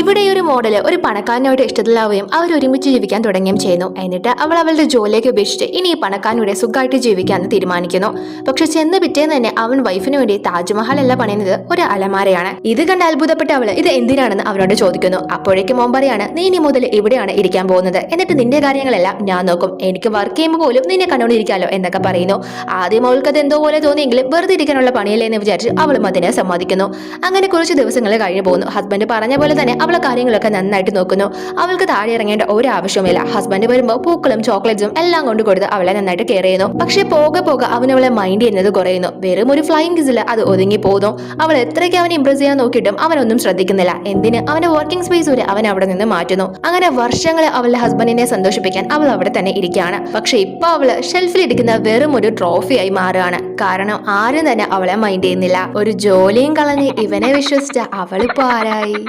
ഇവിടെ ഒരു മോഡല് ഒരു പണക്കാരനോട് ഇഷ്ടത്തിലാവുകയും അവർ ഒരുമിച്ച് ജീവിക്കാൻ തുടങ്ങുകയും ചെയ്യുന്നു. എന്നിട്ട് അവൾ അവളുടെ ജോലിയൊക്കെ ഉപേക്ഷിച്ച് ഇനി ഈ പണക്കാരനൂടെ സുഖമായിട്ട് ജീവിക്കാമെന്ന് തീരുമാനിക്കുന്നു. പക്ഷെ ചെന്ന് പിറ്റേന്ന് തന്നെ അവൻ വൈഫിന് വേണ്ടി താജ്മഹൽ അല്ല പണിയുന്നത്, ഒരു അലമാരയാണ്. ഇത് കണ്ട് അത്ഭുതപ്പെട്ട അവള് ഇത് എന്തിനാണെന്ന് അവനോട് ചോദിക്കുന്നു. അപ്പോഴേക്കും മോൻ പറയാണ്, നീ ഇനി മുതൽ ഇവിടെയാണ് ഇരിക്കാൻ പോകുന്നത്, എന്നിട്ട് നിന്റെ കാര്യങ്ങളെല്ലാം ഞാൻ നോക്കും, എനിക്ക് വർക്ക് ചെയ്യുമ്പോൾ പോലും നിന്നെ കണ്ടുകൊണ്ടിരിക്കാലോ എന്നൊക്കെ പറയുന്നു. ആദ്യം അവൾക്ക് അത് എന്തോ പോലെ തോന്നിയെങ്കിലും വെറുതെ ഇരിക്കാനുള്ള പണിയല്ലേ എന്ന് വിചാരിച്ച് അവളും അതിനെ സമ്മതിക്കുന്നു. അങ്ങനെ കുറച്ച് ദിവസങ്ങൾ കഴിഞ്ഞു പോകുന്നു. ഹസ്ബൻഡ് പറഞ്ഞ പോലെ തന്നെ അവളെ കാര്യങ്ങളൊക്കെ നന്നായിട്ട് നോക്കുന്നു. അവൾക്ക് താഴെ ഇറങ്ങേണ്ട ഒരു ആവശ്യമില്ല. ഹസ്ബൻഡ് വരുമ്പോൾ പൂക്കളും ചോക്ലേറ്റ്സും എല്ലാം കൊണ്ട് കൊടുത്ത് അവളെ നന്നായിട്ട് കെയർ ചെയ്യുന്നു. പക്ഷെ പോകെ പോകെ അവനവളെ മൈൻഡ് ചെയ്യുന്നത് കുറയുന്നു. വെറും ഒരു ഫ്ലൈയിങ് കിസിൽ അത് ഒതുങ്ങി പോകുന്നു. അവൾ എത്രയ്ക്ക് അവനെ ഇംപ്രസ് ചെയ്യാൻ നോക്കിയിട്ടും അവനൊന്നും ശ്രദ്ധിക്കുന്നില്ല. എന്തിന് അവന്റെ വർക്കിംഗ് സ്പേസ് വരെ അവൻ അവിടെ നിന്ന് മാറ്റുന്നു. അങ്ങനെ വർഷങ്ങൾ അവളുടെ ഹസ്ബൻഡിനെ സന്തോഷിപ്പിക്കാൻ അവൾ അവിടെ തന്നെ ഇരിക്കുകയാണ്. പക്ഷെ ഇപ്പൊ അവള് ഷെൽഫിലിരിക്കുന്ന വെറും ഒരു ട്രോഫിയായി മാറുകയാണ്. കാരണം ആരും തന്നെ അവളെ മൈൻഡ് ചെയ്യുന്നില്ല. ഒരു ജോലിയും കളഞ്ഞ് ഇവനെ വിശ്വസിച്ച അവളിപ്പോ ആരായി?